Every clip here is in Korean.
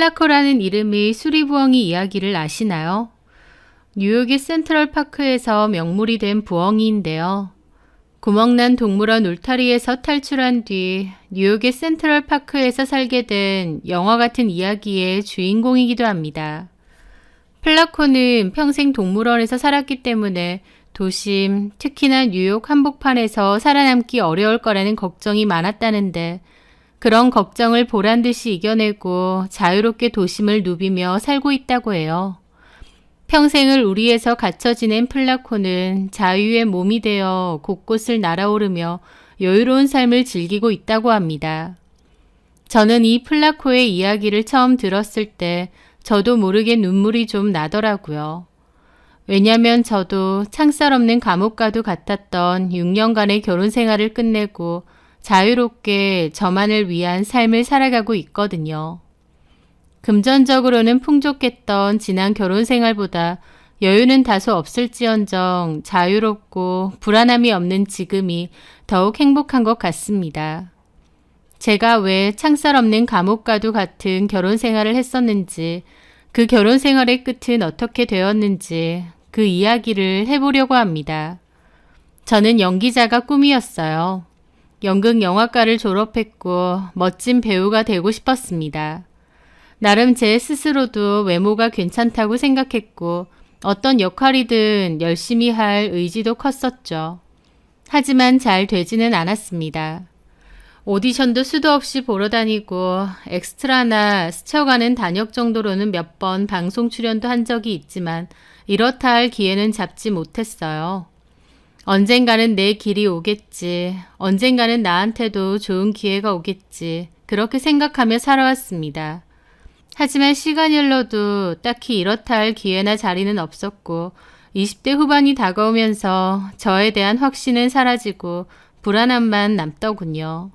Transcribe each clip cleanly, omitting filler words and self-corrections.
플라코라는 이름의 수리부엉이 이야기를 아시나요? 뉴욕의 센트럴파크에서 명물이 된 부엉이인데요. 구멍난 동물원 울타리에서 탈출한 뒤 뉴욕의 센트럴파크에서 살게 된 영화 같은 이야기의 주인공이기도 합니다. 플라코는 평생 동물원에서 살았기 때문에 도심, 특히나 뉴욕 한복판에서 살아남기 어려울 거라는 걱정이 많았다는데 그런 걱정을 보란듯이 이겨내고 자유롭게 도심을 누비며 살고 있다고 해요. 평생을 우리에서 갇혀 지낸 플라코는 자유의 몸이 되어 곳곳을 날아오르며 여유로운 삶을 즐기고 있다고 합니다. 저는 이 플라코의 이야기를 처음 들었을 때 저도 모르게 눈물이 좀 나더라고요. 왜냐면 저도 창살 없는 감옥과도 같았던 6년간의 결혼 생활을 끝내고 자유롭게 저만을 위한 삶을 살아가고 있거든요. 금전적으로는 풍족했던 지난 결혼 생활보다 여유는 다소 없을지언정 자유롭고 불안함이 없는 지금이 더욱 행복한 것 같습니다. 제가 왜 창살 없는 감옥과도 같은 결혼 생활을 했었는지, 그 결혼 생활의 끝은 어떻게 되었는지 그 이야기를 해보려고 합니다. 저는 연기자가 꿈이었어요. 연극 영화과를 졸업했고 멋진 배우가 되고 싶었습니다. 나름 제 스스로도 외모가 괜찮다고 생각했고 어떤 역할이든 열심히 할 의지도 컸었죠. 하지만 잘 되지는 않았습니다. 오디션도 수도 없이 보러 다니고 엑스트라나 스쳐가는 단역 정도로는 몇 번 방송 출연도 한 적이 있지만 이렇다 할 기회는 잡지 못했어요. 언젠가는 내 길이 오겠지. 언젠가는 나한테도 좋은 기회가 오겠지. 그렇게 생각하며 살아왔습니다. 하지만 시간이 흘러도 딱히 이렇다 할 기회나 자리는 없었고 20대 후반이 다가오면서 저에 대한 확신은 사라지고 불안함만 남더군요.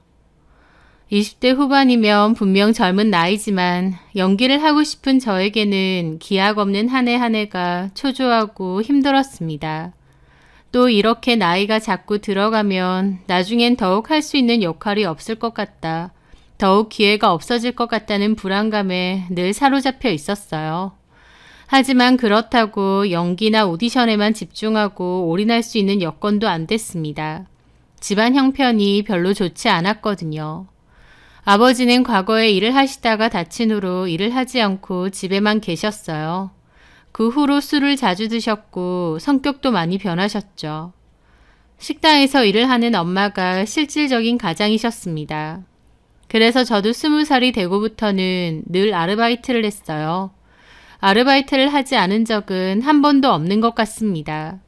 20대 후반이면 분명 젊은 나이지만 연기를 하고 싶은 저에게는 기약 없는 한 해 한 해가 초조하고 힘들었습니다. 또 이렇게 나이가 자꾸 들어가면 나중엔 더욱 할 수 있는 역할이 없을 것 같다. 더욱 기회가 없어질 것 같다는 불안감에 늘 사로잡혀 있었어요. 하지만 그렇다고 연기나 오디션에만 집중하고 올인할 수 있는 여건도 안 됐습니다. 집안 형편이 별로 좋지 않았거든요. 아버지는 과거에 일을 하시다가 다친 후로 일을 하지 않고 집에만 계셨어요. 그 후로 술을 자주 드셨고 성격도 많이 변하셨죠. 식당에서 일을 하는 엄마가 실질적인 가장이셨습니다. 그래서 저도 20살이 되고부터는 늘 아르바이트를 했어요. 아르바이트를 하지 않은 적은 한 번도 없는 것 같습니다.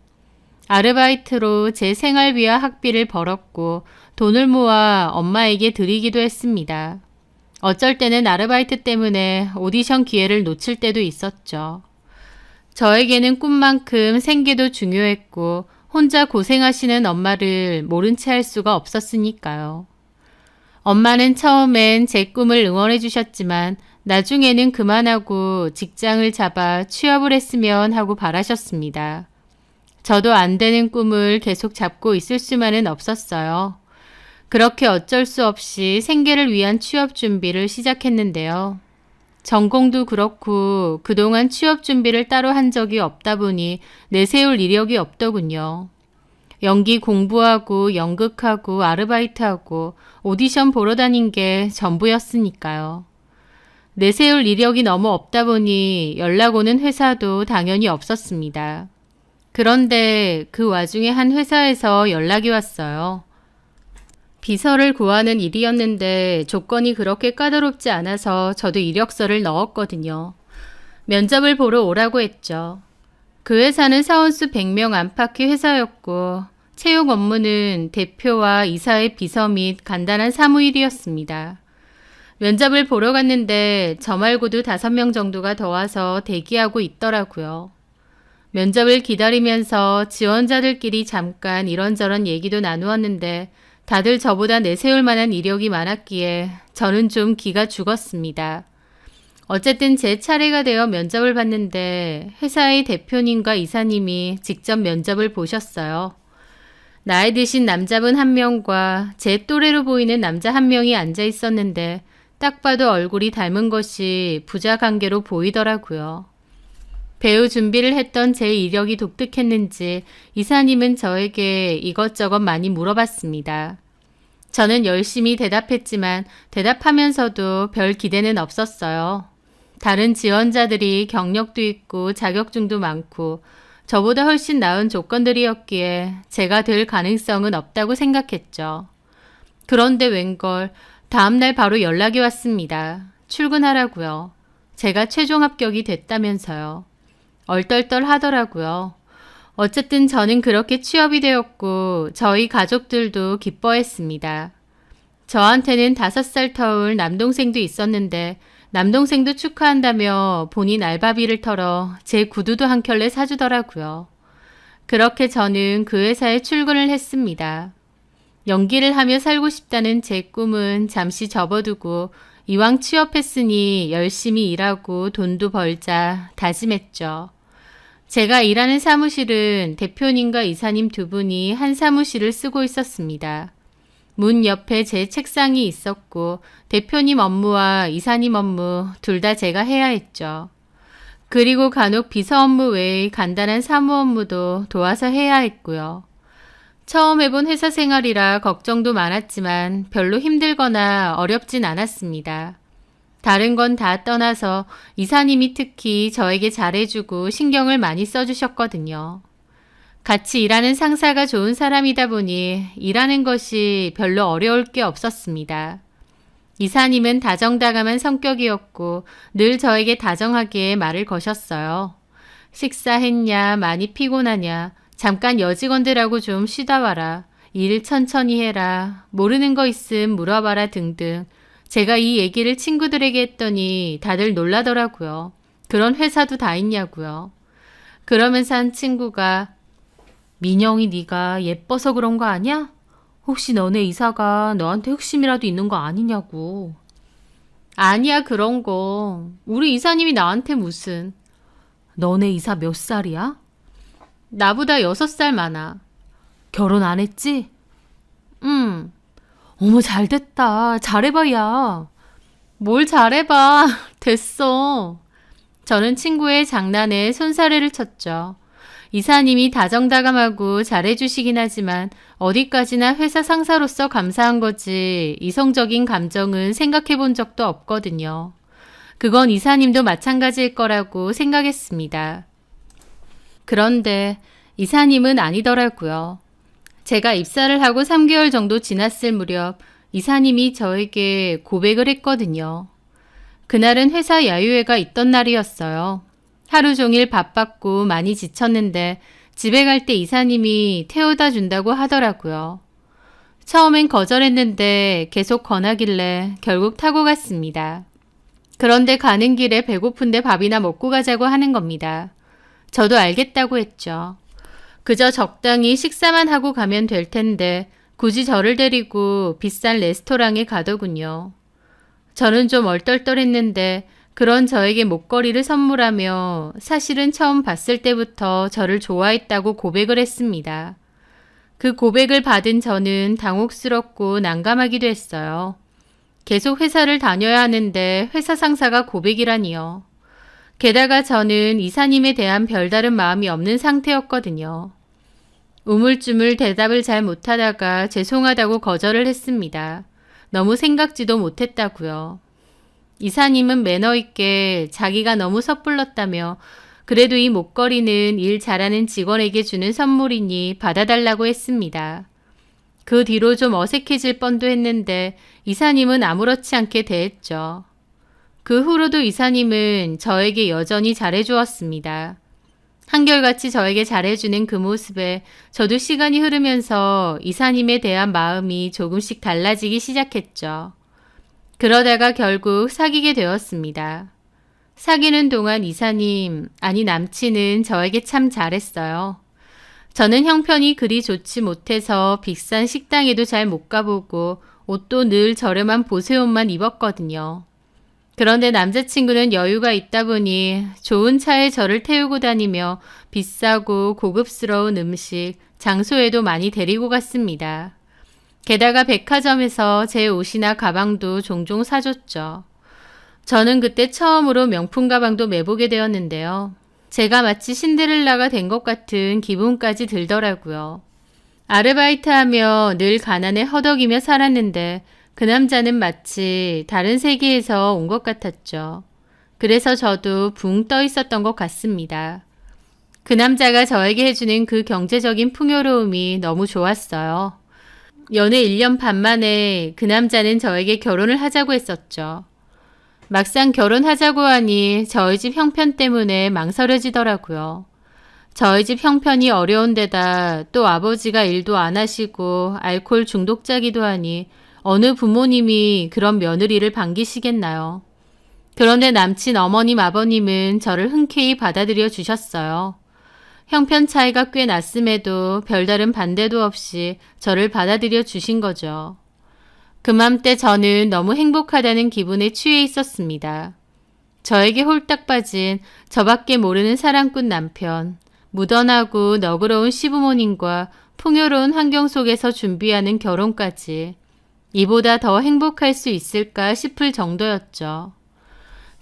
아르바이트로 제 생활비와 학비를 벌었고 돈을 모아 엄마에게 드리기도 했습니다. 어쩔 때는 아르바이트 때문에 오디션 기회를 놓칠 때도 있었죠. 저에게는 꿈만큼 생계도 중요했고 혼자 고생하시는 엄마를 모른 채 할 수가 없었으니까요. 엄마는 처음엔 제 꿈을 응원해 주셨지만 나중에는 그만하고 직장을 잡아 취업을 했으면 하고 바라셨습니다. 저도 안 되는 꿈을 계속 잡고 있을 수만은 없었어요. 그렇게 어쩔 수 없이 생계를 위한 취업 준비를 시작했는데요. 전공도 그렇고 그동안 취업 준비를 따로 한 적이 없다 보니 내세울 이력이 없더군요. 연기 공부하고 연극하고 아르바이트하고 오디션 보러 다닌 게 전부였으니까요. 내세울 이력이 너무 없다 보니 연락 오는 회사도 당연히 없었습니다. 그런데 그 와중에 한 회사에서 연락이 왔어요. 비서를 구하는 일이었는데 조건이 그렇게 까다롭지 않아서 저도 이력서를 넣었거든요. 면접을 보러 오라고 했죠. 그 회사는 사원수 100명 안팎의 회사였고 채용 업무는 대표와 이사의 비서 및 간단한 사무일이었습니다. 면접을 보러 갔는데 저 말고도 5명 정도가 더 와서 대기하고 있더라고요. 면접을 기다리면서 지원자들끼리 잠깐 이런저런 얘기도 나누었는데 다들 저보다 내세울 만한 이력이 많았기에 저는 좀 기가 죽었습니다. 어쨌든 제 차례가 되어 면접을 봤는데 회사의 대표님과 이사님이 직접 면접을 보셨어요. 나이 드신 남자분 1명과 제 또래로 보이는 남자 1명이 앉아 있었는데 딱 봐도 얼굴이 닮은 것이 부자 관계로 보이더라고요. 배우 준비를 했던 제 이력이 독특했는지 이사님은 저에게 이것저것 많이 물어봤습니다. 저는 열심히 대답했지만 대답하면서도 별 기대는 없었어요. 다른 지원자들이 경력도 있고 자격증도 많고 저보다 훨씬 나은 조건들이었기에 제가 될 가능성은 없다고 생각했죠. 그런데 웬걸 다음날 바로 연락이 왔습니다. 출근하라고요. 제가 최종 합격이 됐다면서요. 얼떨떨 하더라고요. 어쨌든 저는 그렇게 취업이 되었고 저희 가족들도 기뻐했습니다. 저한테는 5살 터울 남동생도 있었는데 남동생도 축하한다며 본인 알바비를 털어 제 구두도 한 켤레 사주더라고요. 그렇게 저는 그 회사에 출근을 했습니다. 연기를 하며 살고 싶다는 제 꿈은 잠시 접어두고 이왕 취업했으니 열심히 일하고 돈도 벌자 다짐했죠. 제가 일하는 사무실은 대표님과 이사님 두 분이 한 사무실을 쓰고 있었습니다. 문 옆에 제 책상이 있었고 대표님 업무와 이사님 업무 둘 다 제가 해야 했죠. 그리고 간혹 비서 업무 외의 간단한 사무 업무도 도와서 해야 했고요. 처음 해본 회사 생활이라 걱정도 많았지만 별로 힘들거나 어렵진 않았습니다. 다른 건 다 떠나서 이사님이 특히 저에게 잘해주고 신경을 많이 써주셨거든요. 같이 일하는 상사가 좋은 사람이다 보니 일하는 것이 별로 어려울 게 없었습니다. 이사님은 다정다감한 성격이었고 늘 저에게 다정하게 말을 거셨어요. 식사했냐, 많이 피곤하냐, 잠깐 여직원들하고 좀 쉬다 와라, 일 천천히 해라, 모르는 거 있음 물어봐라 등등. 제가 이 얘기를 친구들에게 했더니 다들 놀라더라고요. 그런 회사도 다 있냐고요. 그러면서 한 친구가 민영이 네가 예뻐서 그런 거 아니야? 혹시 너네 이사가 너한테 흑심이라도 있는 거 아니냐고. 아니야 그런 거. 우리 이사님이 나한테 무슨. 너네 이사 몇 살이야? 나보다 6살 많아. 결혼 안 했지? 응. 어머 잘됐다. 잘해봐 야. 뭘 잘해봐. 됐어. 저는 친구의 장난에 손사래를 쳤죠. 이사님이 다정다감하고 잘해주시긴 하지만 어디까지나 회사 상사로서 감사한 거지 이성적인 감정은 생각해 본 적도 없거든요. 그건 이사님도 마찬가지일 거라고 생각했습니다. 그런데 이사님은 아니더라고요. 제가 입사를 하고 3개월 정도 지났을 무렵 이사님이 저에게 고백을 했거든요. 그날은 회사 야유회가 있던 날이었어요. 하루 종일 바빴고 많이 지쳤는데 집에 갈 때 이사님이 태워다 준다고 하더라고요. 처음엔 거절했는데 계속 권하길래 결국 타고 갔습니다. 그런데 가는 길에 배고픈데 밥이나 먹고 가자고 하는 겁니다. 저도 알겠다고 했죠. 그저 적당히 식사만 하고 가면 될 텐데 굳이 저를 데리고 비싼 레스토랑에 가더군요. 저는 좀 얼떨떨했는데 그런 저에게 목걸이를 선물하며 사실은 처음 봤을 때부터 저를 좋아했다고 고백을 했습니다. 그 고백을 받은 저는 당혹스럽고 난감하기도 했어요. 계속 회사를 다녀야 하는데 회사 상사가 고백이라니요. 게다가 저는 이사님에 대한 별다른 마음이 없는 상태였거든요. 우물쭈물 대답을 잘 못하다가 죄송하다고 거절을 했습니다. 너무 생각지도 못했다고요. 이사님은 매너 있게 자기가 너무 섣불렀다며 그래도 이 목걸이는 일 잘하는 직원에게 주는 선물이니 받아달라고 했습니다. 그 뒤로 좀 어색해질 뻔도 했는데 이사님은 아무렇지 않게 대했죠. 그 후로도 이사님은 저에게 여전히 잘해주었습니다. 한결같이 저에게 잘해주는 그 모습에 저도 시간이 흐르면서 이사님에 대한 마음이 조금씩 달라지기 시작했죠. 그러다가 결국 사귀게 되었습니다. 사귀는 동안 이사님, 아니 남친은 저에게 참 잘했어요. 저는 형편이 그리 좋지 못해서 비싼 식당에도 잘 못 가보고 옷도 늘 저렴한 보세옷만 입었거든요. 그런데 남자친구는 여유가 있다 보니 좋은 차에 저를 태우고 다니며 비싸고 고급스러운 음식, 장소에도 많이 데리고 갔습니다. 게다가 백화점에서 제 옷이나 가방도 종종 사줬죠. 저는 그때 처음으로 명품 가방도 매보게 되었는데요. 제가 마치 신데렐라가 된 것 같은 기분까지 들더라고요. 아르바이트하며 늘 가난에 허덕이며 살았는데 그 남자는 마치 다른 세계에서 온 것 같았죠. 그래서 저도 붕 떠 있었던 것 같습니다. 그 남자가 저에게 해주는 그 경제적인 풍요로움이 너무 좋았어요. 연애 1년 반 만에 그 남자는 저에게 결혼을 하자고 했었죠. 막상 결혼하자고 하니 저희 집 형편 때문에 망설여지더라고요. 저희 집 형편이 어려운 데다 또 아버지가 일도 안 하시고 알코올 중독자기도 하니 어느 부모님이 그런 며느리를 반기시겠나요? 그런데 남친 어머님 아버님은 저를 흔쾌히 받아들여 주셨어요. 형편 차이가 꽤 났음에도 별다른 반대도 없이 저를 받아들여 주신 거죠. 그맘때 저는 너무 행복하다는 기분에 취해 있었습니다. 저에게 홀딱 빠진 저밖에 모르는 사랑꾼 남편, 무던하고 너그러운 시부모님과 풍요로운 환경 속에서 준비하는 결혼까지 이보다 더 행복할 수 있을까 싶을 정도였죠.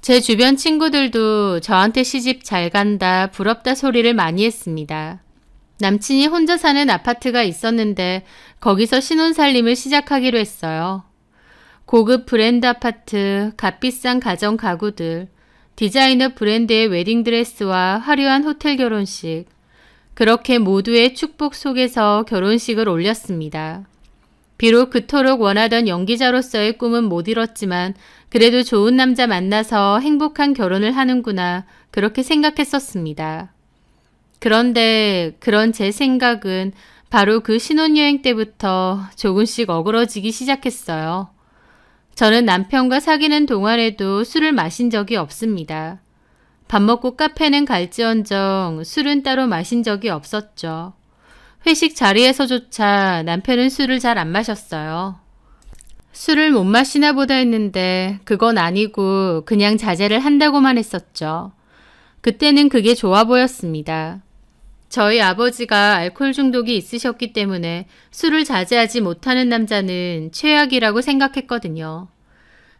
제 주변 친구들도 저한테 시집 잘 간다, 부럽다 소리를 많이 했습니다. 남친이 혼자 사는 아파트가 있었는데 거기서 신혼살림을 시작하기로 했어요. 고급 브랜드 아파트, 값비싼 가전 가구들, 디자이너 브랜드의 웨딩드레스와 화려한 호텔 결혼식. 그렇게 모두의 축복 속에서 결혼식을 올렸습니다. 비록 그토록 원하던 연기자로서의 꿈은 못 이뤘지만 그래도 좋은 남자 만나서 행복한 결혼을 하는구나 그렇게 생각했었습니다. 그런데 그런 제 생각은 바로 그 신혼여행 때부터 조금씩 어그러지기 시작했어요. 저는 남편과 사귀는 동안에도 술을 마신 적이 없습니다. 밥 먹고 카페는 갈지언정 술은 따로 마신 적이 없었죠. 회식 자리에서조차 남편은 술을 잘 안 마셨어요. 술을 못 마시나 보다 했는데 그건 아니고 그냥 자제를 한다고만 했었죠. 그때는 그게 좋아 보였습니다. 저희 아버지가 알코올 중독이 있으셨기 때문에 술을 자제하지 못하는 남자는 최악이라고 생각했거든요.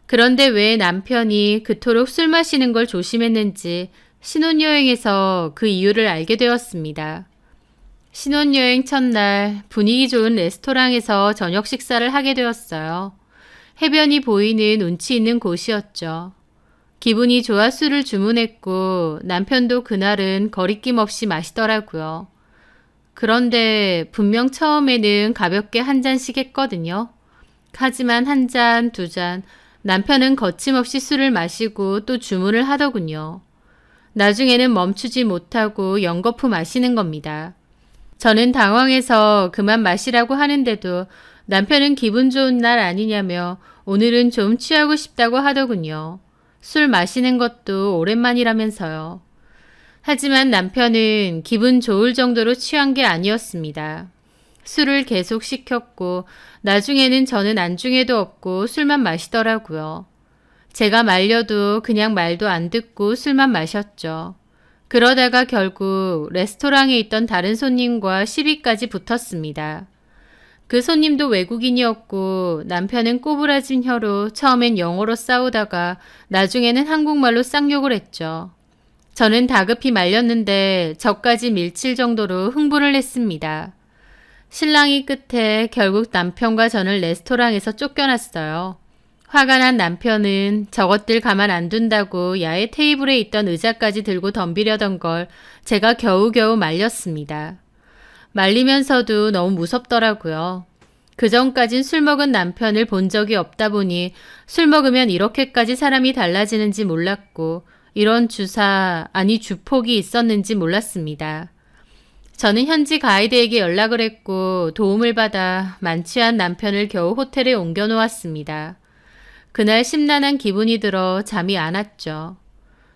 그런데 왜 남편이 그토록 술 마시는 걸 조심했는지 신혼여행에서 그 이유를 알게 되었습니다. 신혼여행 첫날 분위기 좋은 레스토랑에서 저녁 식사를 하게 되었어요. 해변이 보이는 운치 있는 곳이었죠. 기분이 좋아 술을 주문했고 남편도 그날은 거리낌 없이 마시더라고요. 그런데 분명 처음에는 가볍게 한 잔씩 했거든요. 하지만 한 잔, 두 잔, 남편은 거침없이 술을 마시고 또 주문을 하더군요. 나중에는 멈추지 못하고 연거푸 마시는 겁니다. 저는 당황해서 그만 마시라고 하는데도 남편은 기분 좋은 날 아니냐며 오늘은 좀 취하고 싶다고 하더군요. 술 마시는 것도 오랜만이라면서요. 하지만 남편은 기분 좋을 정도로 취한 게 아니었습니다. 술을 계속 시켰고 나중에는 저는 안중에도 없고 술만 마시더라고요. 제가 말려도 그냥 말도 안 듣고 술만 마셨죠. 그러다가 결국 레스토랑에 있던 다른 손님과 시비까지 붙었습니다. 그 손님도 외국인이었고 남편은 꼬부라진 혀로 처음엔 영어로 싸우다가 나중에는 한국말로 쌍욕을 했죠. 저는 다급히 말렸는데 저까지 밀칠 정도로 흥분을 했습니다. 신랑이 끝에 결국 남편과 저를 레스토랑에서 쫓겨났어요. 화가 난 남편은 저것들 가만 안 둔다고 야외 테이블에 있던 의자까지 들고 덤비려던 걸 제가 겨우겨우 말렸습니다. 말리면서도 너무 무섭더라고요. 그전까진 술 먹은 남편을 본 적이 없다 보니 술 먹으면 이렇게까지 사람이 달라지는지 몰랐고 이런 주사, 아니 주폭이 있었는지 몰랐습니다. 저는 현지 가이드에게 연락을 했고 도움을 받아 만취한 남편을 겨우 호텔에 옮겨 놓았습니다. 그날 심란한 기분이 들어 잠이 안 왔죠.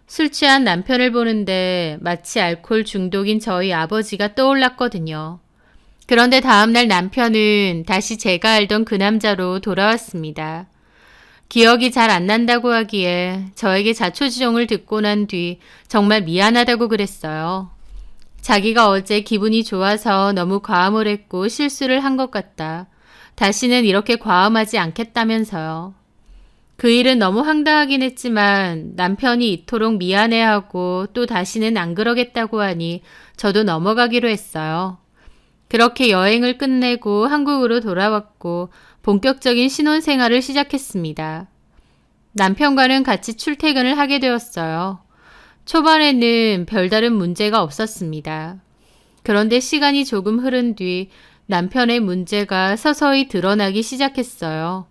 술 취한 남편을 보는데 마치 알코올 중독인 저희 아버지가 떠올랐거든요. 그런데 다음날 남편은 다시 제가 알던 그 남자로 돌아왔습니다. 기억이 잘 안 난다고 하기에 저에게 자초지종을 듣고 난 뒤 정말 미안하다고 그랬어요. 자기가 어제 기분이 좋아서 너무 과음을 했고 실수를 한 것 같다. 다시는 이렇게 과음하지 않겠다면서요. 그 일은 너무 황당하긴 했지만 남편이 이토록 미안해하고 또 다시는 안 그러겠다고 하니 저도 넘어가기로 했어요. 그렇게 여행을 끝내고 한국으로 돌아왔고 본격적인 신혼생활을 시작했습니다. 남편과는 같이 출퇴근을 하게 되었어요. 초반에는 별다른 문제가 없었습니다. 그런데 시간이 조금 흐른 뒤 남편의 문제가 서서히 드러나기 시작했어요.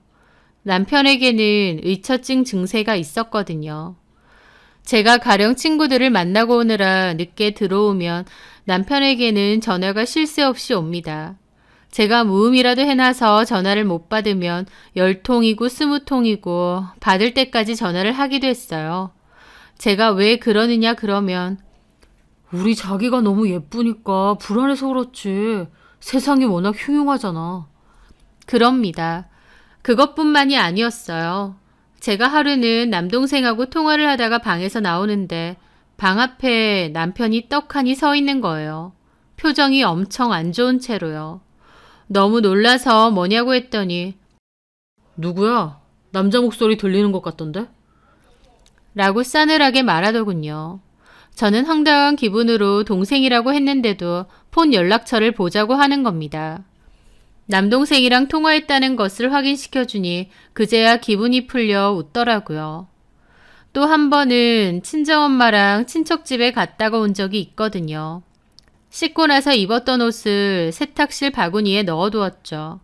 남편에게는 의처증 증세가 있었거든요. 제가 가령 친구들을 만나고 오느라 늦게 들어오면 남편에게는 전화가 쉴 새 없이 옵니다. 제가 무음이라도 해놔서 전화를 못 받으면 10통이고 20통이고 받을 때까지 전화를 하기도 했어요. 제가 왜 그러느냐 그러면 우리 자기가 너무 예쁘니까 불안해서 그렇지. 세상이 워낙 흉흉하잖아. 그럽니다. 그것뿐만이 아니었어요. 제가 하루는 남동생하고 통화를 하다가 방에서 나오는데 방 앞에 남편이 떡하니 서 있는 거예요. 표정이 엄청 안 좋은 채로요. 너무 놀라서 뭐냐고 했더니 누구야? 남자 목소리 들리는 것 같던데? 라고 싸늘하게 말하더군요. 저는 황당한 기분으로 동생이라고 했는데도 폰 연락처를 보자고 하는 겁니다. 남동생이랑 통화했다는 것을 확인시켜주니 그제야 기분이 풀려 웃더라고요. 또 한 번은 친정엄마랑 친척집에 갔다가 온 적이 있거든요. 씻고 나서 입었던 옷을 세탁실 바구니에 넣어두었죠.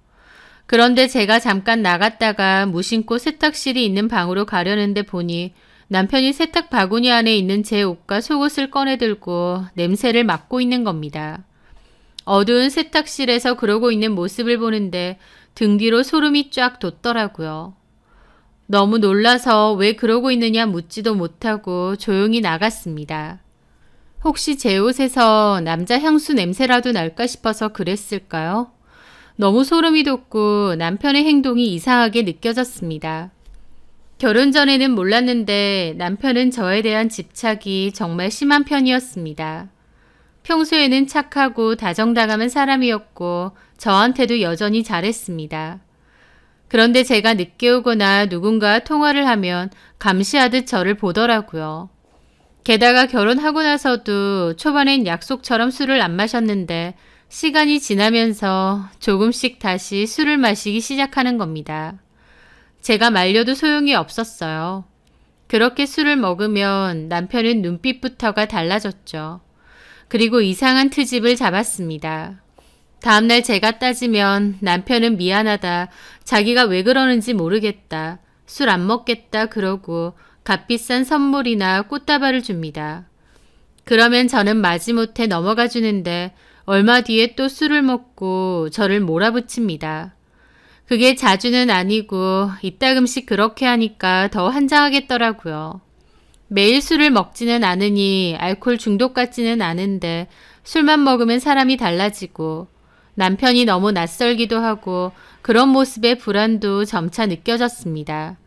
그런데 제가 잠깐 나갔다가 무심코 세탁실이 있는 방으로 가려는데 보니 남편이 세탁 바구니 안에 있는 제 옷과 속옷을 꺼내들고 냄새를 맡고 있는 겁니다. 어두운 세탁실에서 그러고 있는 모습을 보는데 등 뒤로 소름이 쫙 돋더라고요. 너무 놀라서 왜 그러고 있느냐 묻지도 못하고 조용히 나갔습니다. 혹시 제 옷에서 남자 향수 냄새라도 날까 싶어서 그랬을까요? 너무 소름이 돋고 남편의 행동이 이상하게 느껴졌습니다. 결혼 전에는 몰랐는데 남편은 저에 대한 집착이 정말 심한 편이었습니다. 평소에는 착하고 다정다감한 사람이었고 저한테도 여전히 잘했습니다. 그런데 제가 늦게 오거나 누군가 통화를 하면 감시하듯 저를 보더라고요. 게다가 결혼하고 나서도 초반엔 약속처럼 술을 안 마셨는데 시간이 지나면서 조금씩 다시 술을 마시기 시작하는 겁니다. 제가 말려도 소용이 없었어요. 그렇게 술을 먹으면 남편은 눈빛부터가 달라졌죠. 그리고 이상한 트집을 잡았습니다. 다음날 제가 따지면 남편은 미안하다, 자기가 왜 그러는지 모르겠다, 술 안 먹겠다 그러고 값비싼 선물이나 꽃다발을 줍니다. 그러면 저는 마지못해 넘어가 주는데 얼마 뒤에 또 술을 먹고 저를 몰아붙입니다. 그게 자주는 아니고 이따금씩 그렇게 하니까 더 환장하겠더라고요. 매일 술을 먹지는 않으니 알코올 중독 같지는 않은데 술만 먹으면 사람이 달라지고 남편이 너무 낯설기도 하고 그런 모습에 불안도 점차 느껴졌습니다.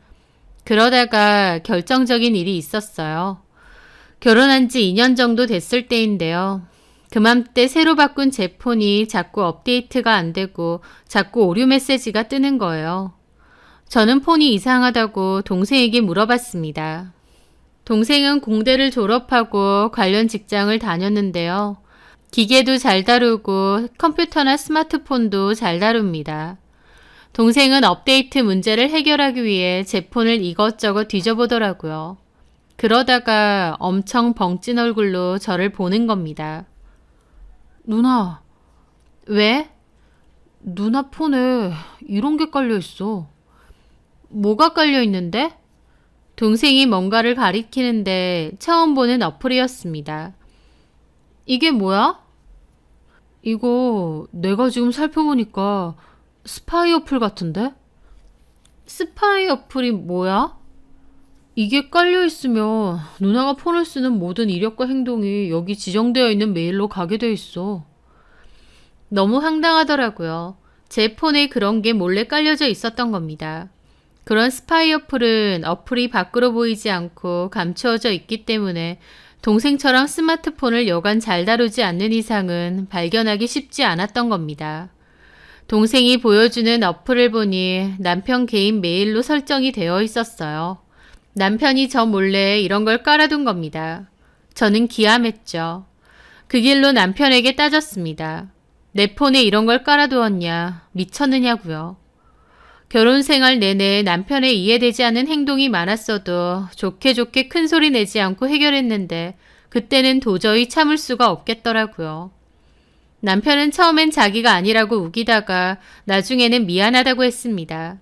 그러다가 결정적인 일이 있었어요. 결혼한 지 2년 정도 됐을 때인데요. 그맘때 새로 바꾼 제 폰이 자꾸 업데이트가 안 되고 자꾸 오류 메시지가 뜨는 거예요. 저는 폰이 이상하다고 동생에게 물어봤습니다. 동생은 공대를 졸업하고 관련 직장을 다녔는데요. 기계도 잘 다루고 컴퓨터나 스마트폰도 잘 다룹니다. 동생은 업데이트 문제를 해결하기 위해 제 폰을 이것저것 뒤져보더라고요. 그러다가 엄청 벙찐 얼굴로 저를 보는 겁니다. 누나, 왜? 누나 폰에 이런 게 깔려 있어. 뭐가 깔려 있는데? 동생이 뭔가를 가리키는데 처음 보는 어플이었습니다. 이게 뭐야? 이거 내가 지금 살펴보니까 스파이 어플 같은데? 스파이 어플이 뭐야? 이게 깔려 있으면 누나가 폰을 쓰는 모든 이력과 행동이 여기 지정되어 있는 메일로 가게 돼 있어. 너무 황당하더라고요. 제 폰에 그런 게 몰래 깔려져 있었던 겁니다. 그런 스파이 어플은 어플이 밖으로 보이지 않고 감추어져 있기 때문에 동생처럼 스마트폰을 여간 잘 다루지 않는 이상은 발견하기 쉽지 않았던 겁니다. 동생이 보여주는 어플을 보니 남편 개인 메일로 설정이 되어 있었어요. 남편이 저 몰래 이런 걸 깔아둔 겁니다. 저는 기함했죠. 그 길로 남편에게 따졌습니다. 내 폰에 이런 걸 깔아두었냐, 미쳤느냐고요. 결혼 생활 내내 남편의 이해되지 않는 행동이 많았어도 좋게 좋게 큰 소리 내지 않고 해결했는데 그때는 도저히 참을 수가 없겠더라고요. 남편은 처음엔 자기가 아니라고 우기다가 나중에는 미안하다고 했습니다.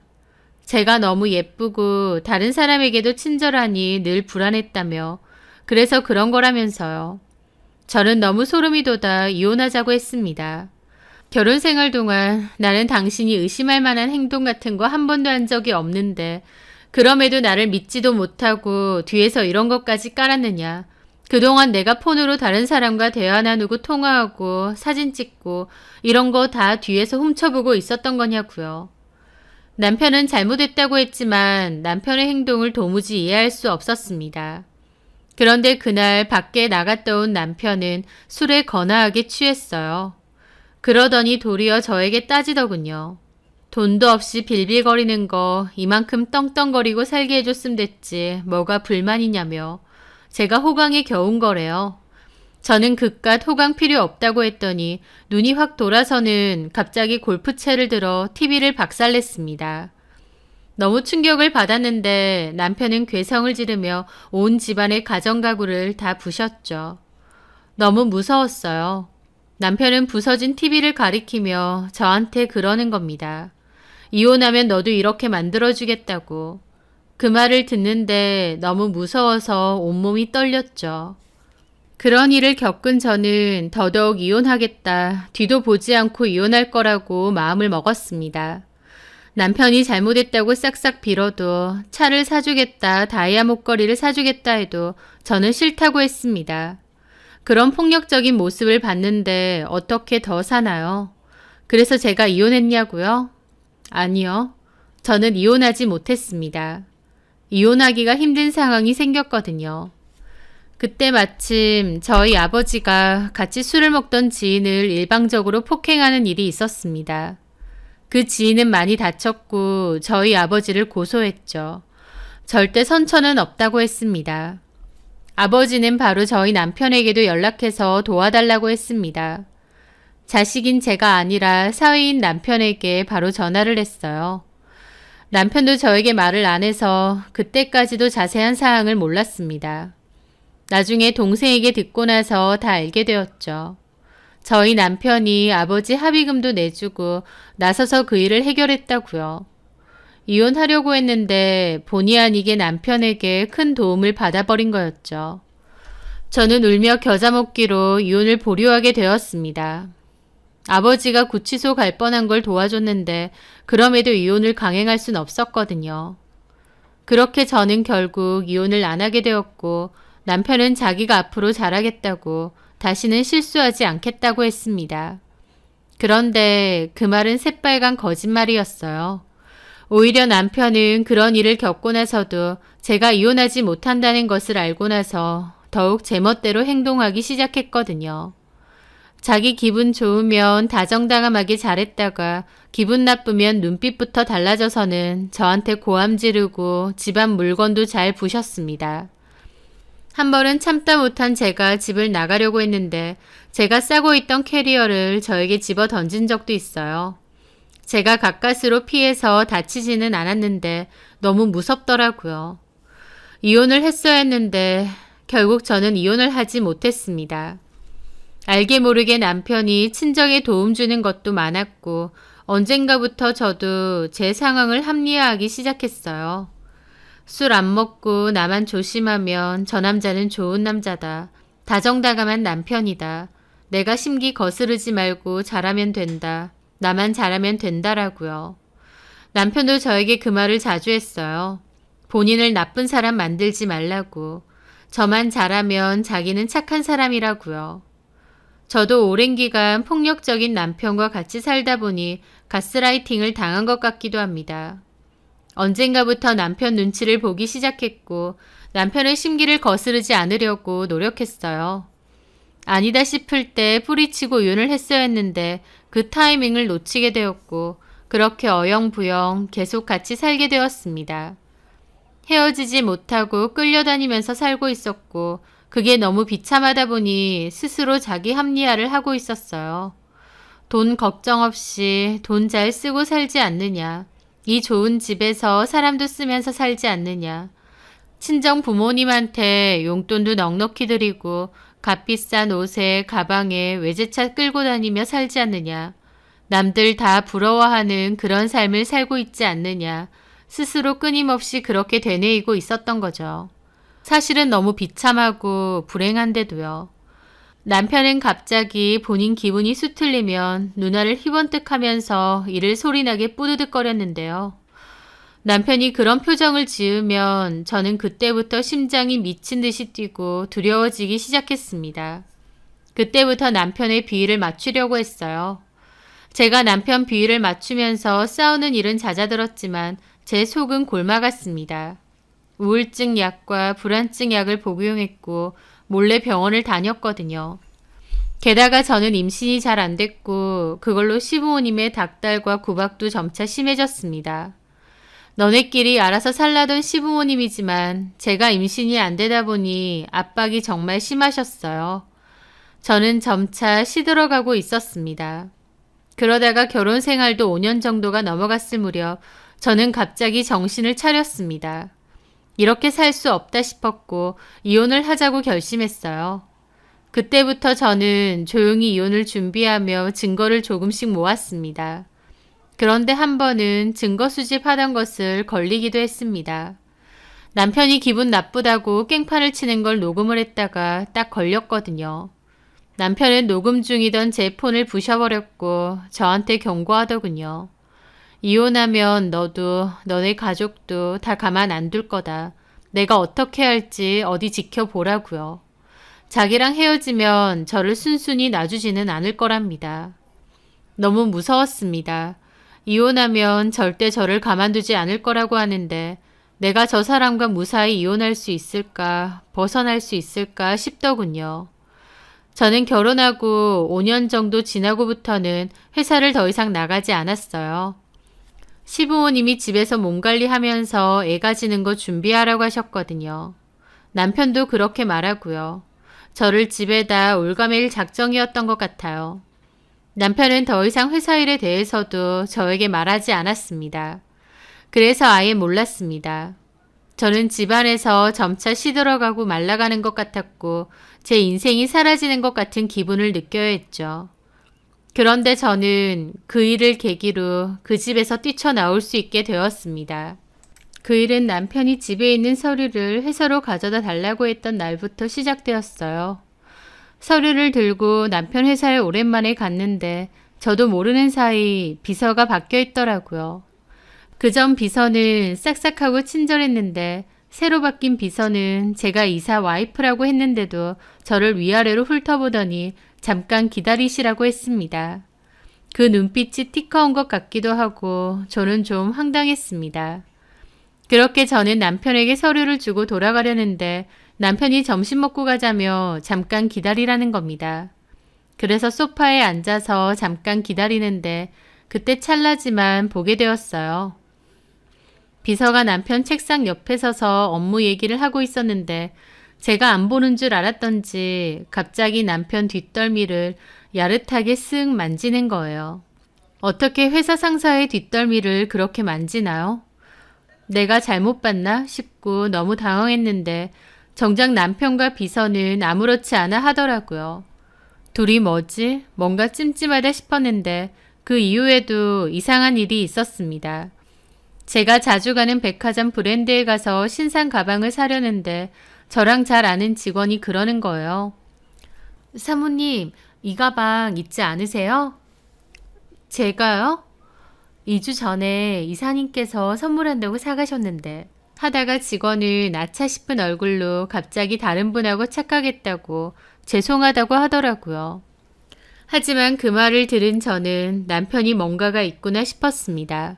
제가 너무 예쁘고 다른 사람에게도 친절하니 늘 불안했다며 그래서 그런 거라면서요. 저는 너무 소름이 돋아 이혼하자고 했습니다. 결혼 생활 동안 나는 당신이 의심할 만한 행동 같은 거 한 번도 한 적이 없는데 그럼에도 나를 믿지도 못하고 뒤에서 이런 것까지 깔았느냐. 그동안 내가 폰으로 다른 사람과 대화 나누고 통화하고 사진 찍고 이런 거 다 뒤에서 훔쳐보고 있었던 거냐고요. 남편은 잘못했다고 했지만 남편의 행동을 도무지 이해할 수 없었습니다. 그런데 그날 밖에 나갔다 온 남편은 술에 거나하게 취했어요. 그러더니 도리어 저에게 따지더군요. 돈도 없이 빌빌거리는 거 이만큼 떵떵거리고 살게 해줬으면 됐지 뭐가 불만이냐며 제가 호강에 겨운 거래요. 저는 그깟 호강 필요 없다고 했더니 눈이 확 돌아서는 갑자기 골프채를 들어 TV를 박살냈습니다. 너무 충격을 받았는데 남편은 괴성을 지르며 온 집안의 가정가구를 다 부셨죠. 너무 무서웠어요. 남편은 부서진 TV를 가리키며 저한테 그러는 겁니다. 이혼하면 너도 이렇게 만들어주겠다고. 그 말을 듣는데 너무 무서워서 온몸이 떨렸죠. 그런 일을 겪은 저는 더더욱 이혼하겠다, 뒤도 보지 않고 이혼할 거라고 마음을 먹었습니다. 남편이 잘못했다고 싹싹 빌어도 차를 사주겠다, 다이아 목걸이를 사주겠다 해도 저는 싫다고 했습니다. 그런 폭력적인 모습을 봤는데 어떻게 더 사나요? 그래서 제가 이혼했냐고요? 아니요. 저는 이혼하지 못했습니다. 이혼하기가 힘든 상황이 생겼거든요. 그때 마침 저희 아버지가 같이 술을 먹던 지인을 일방적으로 폭행하는 일이 있었습니다. 그 지인은 많이 다쳤고 저희 아버지를 고소했죠. 절대 선처는 없다고 했습니다. 아버지는 바로 저희 남편에게도 연락해서 도와달라고 했습니다. 자식인 제가 아니라 사위인 남편에게 바로 전화를 했어요. 남편도 저에게 말을 안 해서 그때까지도 자세한 사항을 몰랐습니다. 나중에 동생에게 듣고 나서 다 알게 되었죠. 저희 남편이 아버지 합의금도 내주고 나서서 그 일을 해결했다고요. 이혼하려고 했는데 본의 아니게 남편에게 큰 도움을 받아버린 거였죠. 저는 울며 겨자 먹기로 이혼을 보류하게 되었습니다. 아버지가 구치소 갈 뻔한 걸 도와줬는데 그럼에도 이혼을 강행할 순 없었거든요. 그렇게 저는 결국 이혼을 안 하게 되었고 남편은 자기가 앞으로 잘하겠다고 다시는 실수하지 않겠다고 했습니다. 그런데 그 말은 새빨간 거짓말이었어요. 오히려 남편은 그런 일을 겪고 나서도 제가 이혼하지 못한다는 것을 알고 나서 더욱 제멋대로 행동하기 시작했거든요. 자기 기분 좋으면 다정다감하게 잘했다가 기분 나쁘면 눈빛부터 달라져서는 저한테 고함 지르고 집안 물건도 잘 부셨습니다. 한 번은 참다 못한 제가 집을 나가려고 했는데 제가 싸고 있던 캐리어를 저에게 집어 던진 적도 있어요. 제가 가까스로 피해서 다치지는 않았는데 너무 무섭더라고요. 이혼을 했어야 했는데 결국 저는 이혼을 하지 못했습니다. 알게 모르게 남편이 친정에 도움 주는 것도 많았고 언젠가부터 저도 제 상황을 합리화하기 시작했어요. 술 안 먹고 나만 조심하면 저 남자는 좋은 남자다. 다정다감한 남편이다. 내가 심기 거스르지 말고 잘하면 된다. 나만 잘하면 된다라고요. 남편도 저에게 그 말을 자주 했어요. 본인을 나쁜 사람 만들지 말라고. 저만 잘하면 자기는 착한 사람이라고요. 저도 오랜 기간 폭력적인 남편과 같이 살다 보니 가스라이팅을 당한 것 같기도 합니다. 언젠가부터 남편 눈치를 보기 시작했고 남편의 심기를 거스르지 않으려고 노력했어요. 아니다 싶을 때 뿌리치고 이혼을 했어야 했는데 그 타이밍을 놓치게 되었고 그렇게 어영부영 계속 같이 살게 되었습니다. 헤어지지 못하고 끌려다니면서 살고 있었고 그게 너무 비참하다 보니 스스로 자기 합리화를 하고 있었어요. 돈 걱정 없이 돈 잘 쓰고 살지 않느냐. 이 좋은 집에서 사람도 쓰면서 살지 않느냐. 친정 부모님한테 용돈도 넉넉히 드리고 값비싼 옷에 가방에 외제차 끌고 다니며 살지 않느냐. 남들 다 부러워하는 그런 삶을 살고 있지 않느냐. 스스로 끊임없이 그렇게 되뇌이고 있었던 거죠. 사실은 너무 비참하고 불행한데도요. 남편은 갑자기 본인 기분이 수틀리면 누나를 희번뜩하면서 이를 소리나게 뿌드득거렸는데요. 남편이 그런 표정을 지으면 저는 그때부터 심장이 미친 듯이 뛰고 두려워지기 시작했습니다. 그때부터 남편의 비위를 맞추려고 했어요. 제가 남편 비위를 맞추면서 싸우는 일은 잦아들었지만 제 속은 골마갔습니다. 우울증 약과 불안증 약을 복용했고 몰래 병원을 다녔거든요. 게다가 저는 임신이 잘 안 됐고 그걸로 시부모님의 닥달과 구박도 점차 심해졌습니다. 너네끼리 알아서 살라던 시부모님이지만 제가 임신이 안 되다 보니 압박이 정말 심하셨어요. 저는 점차 시들어가고 있었습니다. 그러다가 결혼 생활도 5년 정도가 넘어갔을 무렵 저는 갑자기 정신을 차렸습니다. 이렇게 살 수 없다 싶었고 이혼을 하자고 결심했어요. 그때부터 저는 조용히 이혼을 준비하며 증거를 조금씩 모았습니다. 그런데 한 번은 증거 수집하던 것을 걸리기도 했습니다. 남편이 기분 나쁘다고 깽판을 치는 걸 녹음을 했다가 딱 걸렸거든요. 남편은 녹음 중이던 제 폰을 부셔버렸고 저한테 경고하더군요. 이혼하면 너도 너네 가족도 다 가만 안 둘 거다. 내가 어떻게 할지 어디 지켜보라고요. 자기랑 헤어지면 저를 순순히 놔주지는 않을 거랍니다. 너무 무서웠습니다. 이혼하면 절대 저를 가만두지 않을 거라고 하는데 내가 저 사람과 무사히 이혼할 수 있을까, 벗어날 수 있을까 싶더군요. 저는 결혼하고 5년 정도 지나고부터는 회사를 더 이상 나가지 않았어요. 시부모님이 집에서 몸 관리하면서 애 가지는 거 준비하라고 하셨거든요. 남편도 그렇게 말하고요. 저를 집에다 올가매일 작정이었던 것 같아요. 남편은 더 이상 회사 일에 대해서도 저에게 말하지 않았습니다. 그래서 아예 몰랐습니다. 저는 집안에서 점차 시들어가고 말라가는 것 같았고 제 인생이 사라지는 것 같은 기분을 느껴야 했죠. 그런데 저는 그 일을 계기로 그 집에서 뛰쳐나올 수 있게 되었습니다. 그 일은 남편이 집에 있는 서류를 회사로 가져다 달라고 했던 날부터 시작되었어요. 서류를 들고 남편 회사에 오랜만에 갔는데 저도 모르는 사이 비서가 바뀌어 있더라고요. 그전 비서는 싹싹하고 친절했는데 새로 바뀐 비서는 제가 이사 와이프라고 했는데도 저를 위아래로 훑어보더니 잠깐 기다리시라고 했습니다. 그 눈빛이 티커운 것 같기도 하고 저는 좀 황당했습니다. 그렇게 저는 남편에게 서류를 주고 돌아가려는데 남편이 점심 먹고 가자며 잠깐 기다리라는 겁니다. 그래서 소파에 앉아서 잠깐 기다리는데 그때 찰나지만 보게 되었어요. 비서가 남편 책상 옆에 서서 업무 얘기를 하고 있었는데 제가 안 보는 줄 알았던지 갑자기 남편 뒷덜미를 야릇하게 쓱 만지는 거예요. 어떻게 회사 상사의 뒷덜미를 그렇게 만지나요? 내가 잘못 봤나 싶고 너무 당황했는데 정작 남편과 비서는 아무렇지 않아 하더라고요. 둘이 뭐지? 뭔가 찜찜하다 싶었는데 그 이후에도 이상한 일이 있었습니다. 제가 자주 가는 백화점 브랜드에 가서 신상 가방을 사려는데 저랑 잘 아는 직원이 그러는 거예요. 사모님, 이 가방 잊지 않으세요? 제가요? 2주 전에 이사님께서 선물한다고 사가셨는데 하다가 직원을 나차 싶은 얼굴로 갑자기 다른 분하고 착각했다고 죄송하다고 하더라고요. 하지만 그 말을 들은 저는 남편이 뭔가가 있구나 싶었습니다.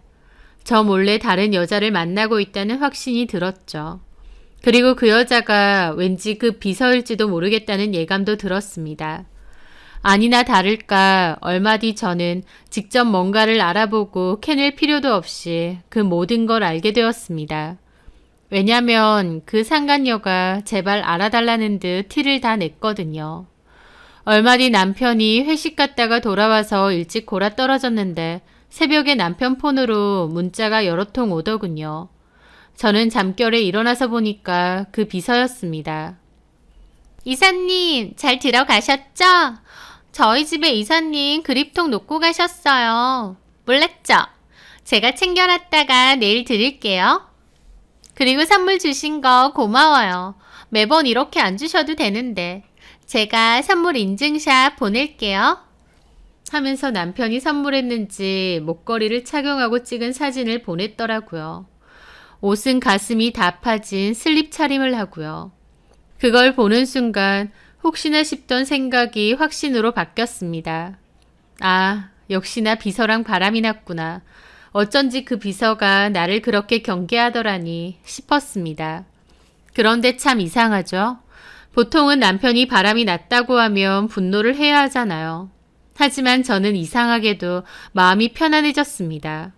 저 몰래 다른 여자를 만나고 있다는 확신이 들었죠. 그리고 그 여자가 왠지 그 비서일지도 모르겠다는 예감도 들었습니다. 아니나 다를까 얼마 뒤 저는 직접 뭔가를 알아보고 캐낼 필요도 없이 그 모든 걸 알게 되었습니다. 왜냐면 그 상간녀가 제발 알아달라는 듯 티를 다 냈거든요. 얼마 뒤 남편이 회식 갔다가 돌아와서 일찍 골아 떨어졌는데 새벽에 남편 폰으로 문자가 여러 통 오더군요. 저는 잠결에 일어나서 보니까 그 비서였습니다. 이사님, 잘 들어가셨죠? 저희 집에 이사님 그립톡 놓고 가셨어요. 몰랐죠? 제가 챙겨놨다가 내일 드릴게요. 그리고 선물 주신 거 고마워요. 매번 이렇게 안 주셔도 되는데. 제가 선물 인증샷 보낼게요. 하면서 남편이 선물했는지 목걸이를 착용하고 찍은 사진을 보냈더라고요. 옷은 가슴이 다 파진 슬립 차림을 하고요. 그걸 보는 순간 혹시나 싶던 생각이 확신으로 바뀌었습니다. 아, 역시나 비서랑 바람이 났구나. 어쩐지 그 비서가 나를 그렇게 경계하더라니 싶었습니다. 그런데 참 이상하죠? 보통은 남편이 바람이 났다고 하면 분노를 해야 하잖아요. 하지만 저는 이상하게도 마음이 편안해졌습니다.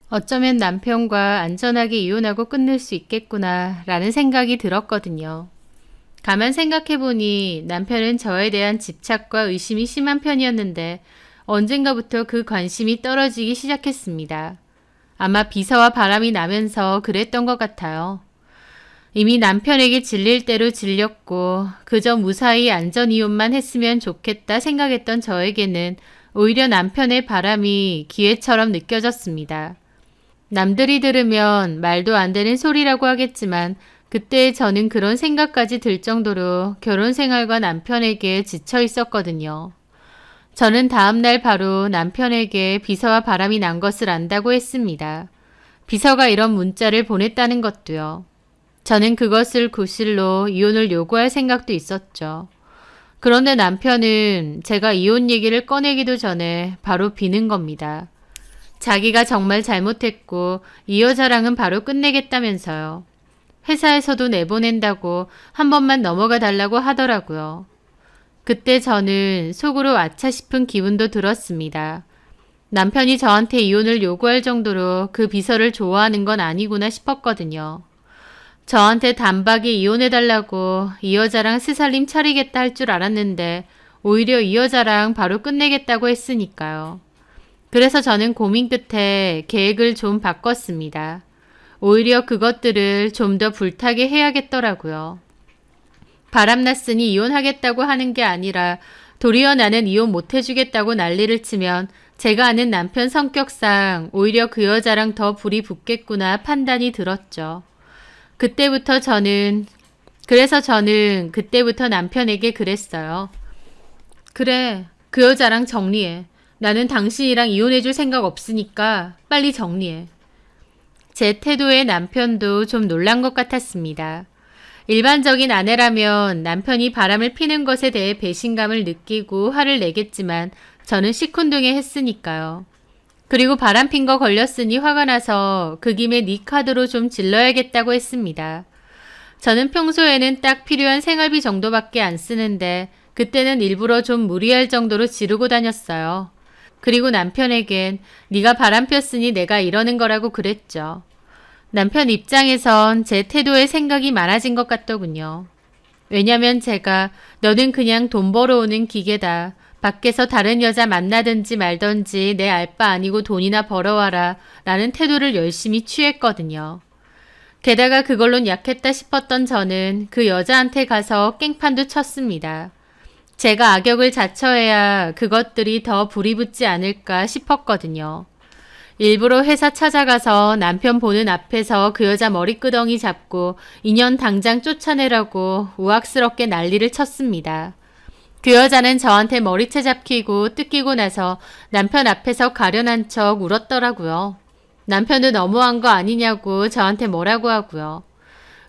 어쩌면 남편과 안전하게 이혼하고 끝낼 수 있겠구나 라는 생각이 들었거든요. 가만 생각해보니 남편은 저에 대한 집착과 의심이 심한 편이었는데 언젠가부터 그 관심이 떨어지기 시작했습니다. 아마 비서와 바람이 나면서 그랬던 것 같아요. 이미 남편에게 질릴 대로 질렸고 그저 무사히 안전이혼만 했으면 좋겠다 생각했던 저에게는 오히려 남편의 바람이 기회처럼 느껴졌습니다. 남들이 들으면 말도 안 되는 소리라고 하겠지만 그때 저는 그런 생각까지 들 정도로 결혼 생활과 남편에게 지쳐 있었거든요. 저는 다음날 바로 남편에게 비서와 바람이 난 것을 안다고 했습니다. 비서가 이런 문자를 보냈다는 것도요. 저는 그것을 구실로 이혼을 요구할 생각도 있었죠. 그런데 남편은 제가 이혼 얘기를 꺼내기도 전에 바로 비는 겁니다. 자기가 정말 잘못했고 이 여자랑은 바로 끝내겠다면서요. 회사에서도 내보낸다고 한 번만 넘어가 달라고 하더라고요. 그때 저는 속으로 아차 싶은 기분도 들었습니다. 남편이 저한테 이혼을 요구할 정도로 그 비서를 좋아하는 건 아니구나 싶었거든요. 저한테 단박에 이혼해달라고 이 여자랑 스살림 차리겠다 할 줄 알았는데 오히려 이 여자랑 바로 끝내겠다고 했으니까요. 그래서 저는 고민 끝에 계획을 좀 바꿨습니다. 오히려 그것들을 좀 더 불타게 해야겠더라고요. 바람났으니 이혼하겠다고 하는 게 아니라 도리어 나는 이혼 못 해주겠다고 난리를 치면 제가 아는 남편 성격상 오히려 그 여자랑 더 불이 붙겠구나 판단이 들었죠. 그래서 저는 그때부터 남편에게 그랬어요. 그래, 그 여자랑 정리해. 나는 당신이랑 이혼해줄 생각 없으니까 빨리 정리해. 제 태도에 남편도 좀 놀란 것 같았습니다. 일반적인 아내라면 남편이 바람을 피는 것에 대해 배신감을 느끼고 화를 내겠지만 저는 시큰둥해 했으니까요. 그리고 바람핀 거 걸렸으니 화가 나서 그 김에 네 카드로 좀 질러야겠다고 했습니다. 저는 평소에는 딱 필요한 생활비 정도밖에 안 쓰는데 그때는 일부러 좀 무리할 정도로 지르고 다녔어요. 그리고 남편에겐 네가 바람폈으니 내가 이러는 거라고 그랬죠. 남편 입장에선 제 태도에 생각이 많아진 것 같더군요. 왜냐면 제가 너는 그냥 돈 벌어오는 기계다. 밖에서 다른 여자 만나든지 말든지 내 알 바 아니고 돈이나 벌어와라 라는 태도를 열심히 취했거든요. 게다가 그걸론 약했다 싶었던 저는 그 여자한테 가서 깽판도 쳤습니다. 제가 악역을 자처해야 그것들이 더 불이 붙지 않을까 싶었거든요. 일부러 회사 찾아가서 남편 보는 앞에서 그 여자 머리끄덩이 잡고 인연 당장 쫓아내라고 우악스럽게 난리를 쳤습니다. 그 여자는 저한테 머리채 잡히고 뜯기고 나서 남편 앞에서 가련한 척 울었더라고요. 남편도 너무한 거 아니냐고 저한테 뭐라고 하고요.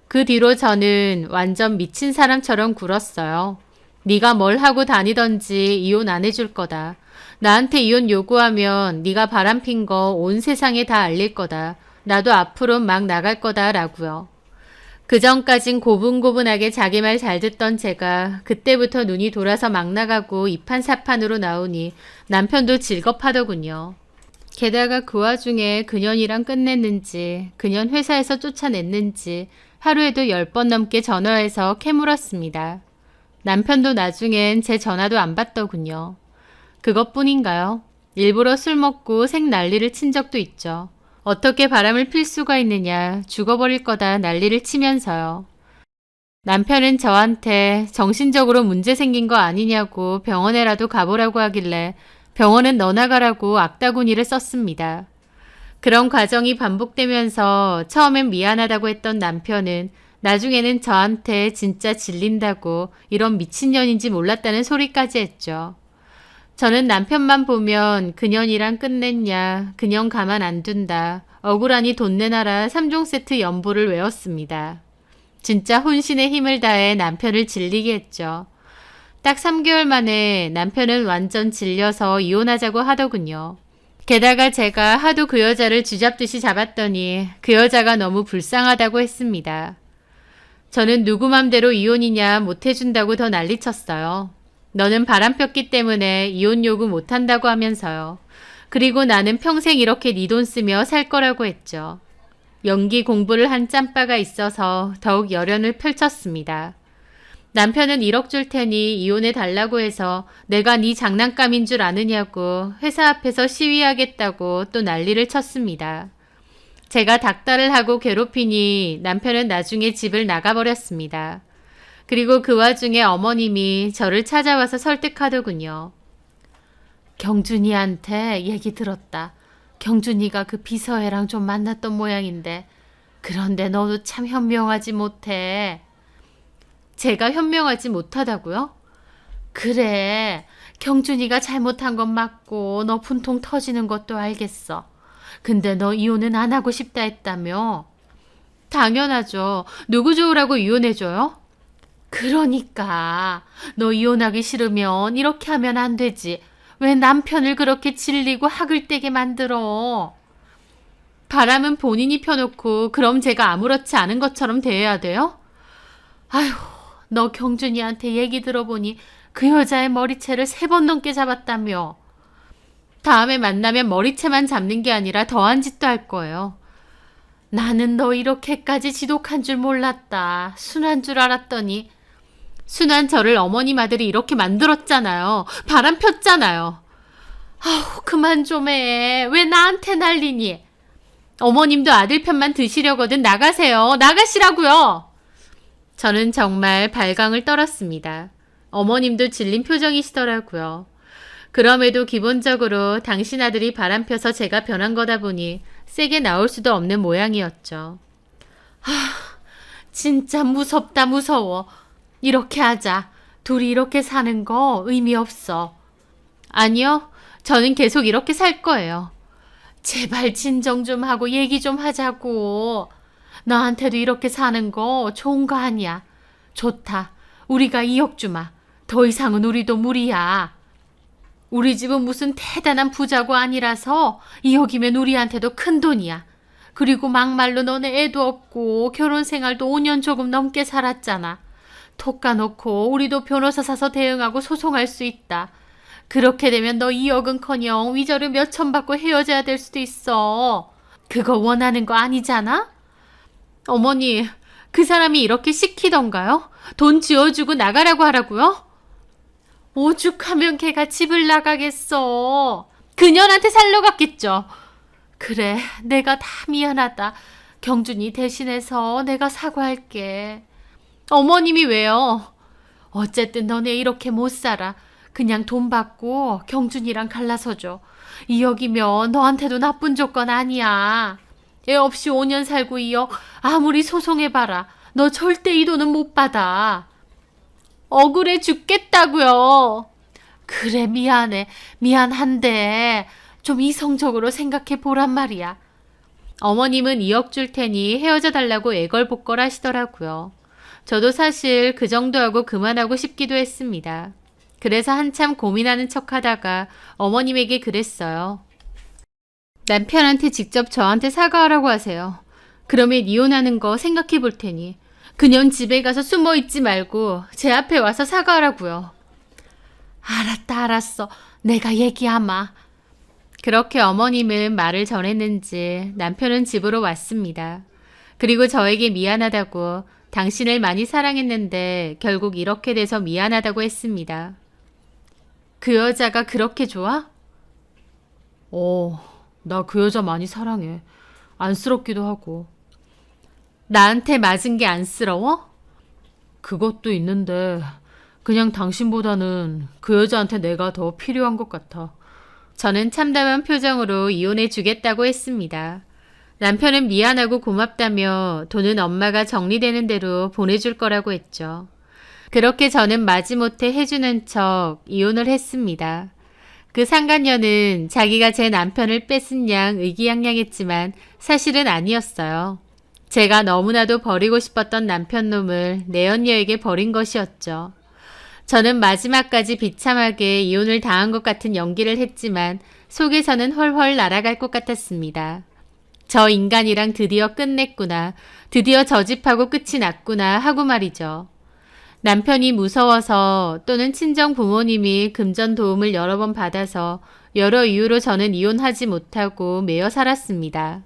그 뒤로 저는 완전 미친 사람처럼 굴었어요. 네가 뭘 하고 다니던지 이혼 안 해줄 거다. 나한테 이혼 요구하면 네가 바람핀 거 온 세상에 다 알릴 거다. 나도 앞으로 막 나갈 거다 라고요. 그전까진 고분고분하게 자기 말 잘 듣던 제가 그때부터 눈이 돌아서 막 나가고 이판사판으로 나오니 남편도 질겁하더군요. 게다가 그 와중에 그년이랑 끝냈는지 그년 회사에서 쫓아냈는지 하루에도 10번 넘게 전화해서 캐물었습니다. 남편도 나중엔 제 전화도 안 받더군요. 그것뿐인가요? 일부러 술 먹고 색 난리를 친 적도 있죠. 어떻게 바람을 필 수가 있느냐, 죽어버릴 거다 난리를 치면서요. 남편은 저한테 정신적으로 문제 생긴 거 아니냐고 병원에라도 가보라고 하길래 병원은 너나 가라고 악다구니를 썼습니다. 그런 과정이 반복되면서 처음엔 미안하다고 했던 남편은 나중에는 저한테 진짜 질린다고 이런 미친년인지 몰랐다는 소리까지 했죠. 저는 남편만 보면 그년이랑 끝냈냐, 그년 가만 안 둔다, 억울하니 돈 내놔라 3종 세트 연보를 외웠습니다. 진짜 혼신의 힘을 다해 남편을 질리게 했죠. 딱 3개월 만에 남편은 완전 질려서 이혼하자고 하더군요. 게다가 제가 하도 그 여자를 쥐잡듯이 잡았더니 그 여자가 너무 불쌍하다고 했습니다. 저는 누구 맘대로 이혼이냐 못해준다고 더 난리쳤어요. 너는 바람 폈기 때문에 이혼 요구 못한다고 하면서요. 그리고 나는 평생 이렇게 네 돈 쓰며 살 거라고 했죠. 연기 공부를 한 짬바가 있어서 더욱 열연을 펼쳤습니다. 남편은 1억 줄 테니 이혼해 달라고 해서 내가 네 장난감인 줄 아느냐고 회사 앞에서 시위하겠다고 또 난리를 쳤습니다. 제가 닥달을 하고 괴롭히니 남편은 나중에 집을 나가버렸습니다. 그리고 그 와중에 어머님이 저를 찾아와서 설득하더군요. 경준이한테 얘기 들었다. 경준이가 그 비서애랑 좀 만났던 모양인데 그런데 너도 참 현명하지 못해. 제가 현명하지 못하다고요? 그래. 경준이가 잘못한 건 맞고 너 분통 터지는 것도 알겠어. 근데 너 이혼은 안 하고 싶다 했다며? 당연하죠. 누구 좋으라고 이혼해줘요? 그러니까 너 이혼하기 싫으면 이렇게 하면 안 되지. 왜 남편을 그렇게 질리고 학을 떼게 만들어? 바람은 본인이 펴놓고 그럼 제가 아무렇지 않은 것처럼 대해야 돼요? 아휴, 너 경준이한테 얘기 들어보니 그 여자의 머리채를 3번 넘게 잡았다며. 다음에 만나면 머리채만 잡는 게 아니라 더한 짓도 할 거예요. 나는 너 이렇게까지 지독한 줄 몰랐다. 순한 줄 알았더니. 순한 저를 어머님 아들이 이렇게 만들었잖아요. 바람 폈잖아요. 아우, 그만 좀 해. 왜 나한테 난리니? 어머님도 아들 편만 드시려거든 나가세요. 나가시라고요. 저는 정말 발광을 떨었습니다. 어머님도 질린 표정이시더라고요. 그럼에도 기본적으로 당신 아들이 바람 펴서 제가 변한 거다 보니 세게 나올 수도 없는 모양이었죠. 진짜 무섭다 무서워. 이렇게 하자. 둘이 이렇게 사는 거 의미 없어. 아니요. 저는 계속 이렇게 살 거예요. 제발 진정 좀 하고 얘기 좀 하자고. 너한테도 이렇게 사는 거 좋은 거 아니야. 좋다. 우리가 2억 주마. 더 이상은 우리도 무리야. 우리 집은 무슨 대단한 부자고 아니라서 2억이면 우리한테도 큰 돈이야. 그리고 막말로 너네 애도 없고 결혼 생활도 5년 조금 넘게 살았잖아. 톡 까놓고 우리도 변호사 사서 대응하고 소송할 수 있다. 그렇게 되면 너 2억은커녕 위자료 몇천 받고 헤어져야 될 수도 있어. 그거 원하는 거 아니잖아? 어머니, 그 사람이 이렇게 시키던가요? 돈 쥐어주고 나가라고 하라고요? 오죽하면 걔가 집을 나가겠어. 그년한테 살러 갔겠죠. 그래, 내가 다 미안하다. 경준이 대신해서 내가 사과할게. 어머님이 왜요? 어쨌든 너네 이렇게 못 살아. 그냥 돈 받고 경준이랑 갈라서줘. 2억이면 너한테도 나쁜 조건 아니야. 애 없이 5년 살고 2억 아무리 소송해봐라. 너 절대 이 돈은 못 받아. 억울해 죽겠다고요. 그래 미안해. 미안한데 좀 이성적으로 생각해 보란 말이야. 어머님은 2억 줄 테니 헤어져 달라고 애걸복걸 하시더라고요. 저도 사실 그 정도 하고 그만하고 싶기도 했습니다. 그래서 한참 고민하는 척 하다가 어머님에게 그랬어요. 남편한테 직접 저한테 사과하라고 하세요. 그러면 이혼하는 거 생각해 볼 테니. 그년 집에 가서 숨어 있지 말고 제 앞에 와서 사과하라고요. 알았다, 알았어. 내가 얘기하마. 그렇게 어머님은 말을 전했는지 남편은 집으로 왔습니다. 그리고 저에게 미안하다고, 당신을 많이 사랑했는데 결국 이렇게 돼서 미안하다고 했습니다. 그 여자가 그렇게 좋아? 나 그 여자 많이 사랑해. 안쓰럽기도 하고. 나한테 맞은 게 안쓰러워? 그것도 있는데 그냥 당신보다는 그 여자한테 내가 더 필요한 것 같아. 저는 참담한 표정으로 이혼해 주겠다고 했습니다. 남편은 미안하고 고맙다며 돈은 엄마가 정리되는 대로 보내줄 거라고 했죠. 그렇게 저는 마지못해 해주는 척 이혼을 했습니다. 그 상간녀는 자기가 제 남편을 뺏은 양 의기양양했지만 사실은 아니었어요. 제가 너무나도 버리고 싶었던 남편놈을 내연녀에게 버린 것이었죠. 저는 마지막까지 비참하게 이혼을 당한 것 같은 연기를 했지만 속에서는 헐헐 날아갈 것 같았습니다. 저 인간이랑 드디어 끝냈구나. 드디어 저 집하고 끝이 났구나 하고 말이죠. 남편이 무서워서 또는 친정 부모님이 금전 도움을 여러 번 받아서 여러 이유로 저는 이혼하지 못하고 매여 살았습니다.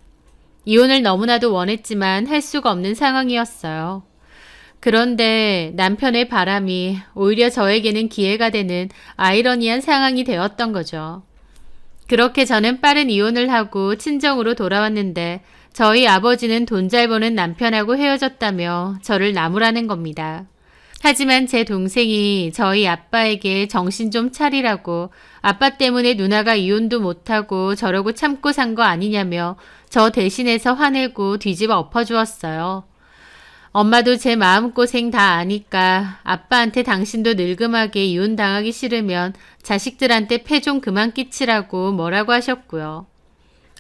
이혼을 너무나도 원했지만 할 수가 없는 상황이었어요. 그런데 남편의 바람이 오히려 저에게는 기회가 되는 아이러니한 상황이 되었던 거죠. 그렇게 저는 빠른 이혼을 하고 친정으로 돌아왔는데 저희 아버지는 돈 잘 버는 남편하고 헤어졌다며 저를 나무라는 겁니다. 하지만 제 동생이 저희 아빠에게 정신 좀 차리라고, 아빠 때문에 누나가 이혼도 못하고 저러고 참고 산 거 아니냐며 저 대신해서 화내고 뒤집어 엎어주었어요. 엄마도 제 마음고생 다 아니까 아빠한테 당신도 늙음하게 이혼당하기 싫으면 자식들한테 폐 좀 그만 끼치라고 뭐라고 하셨고요.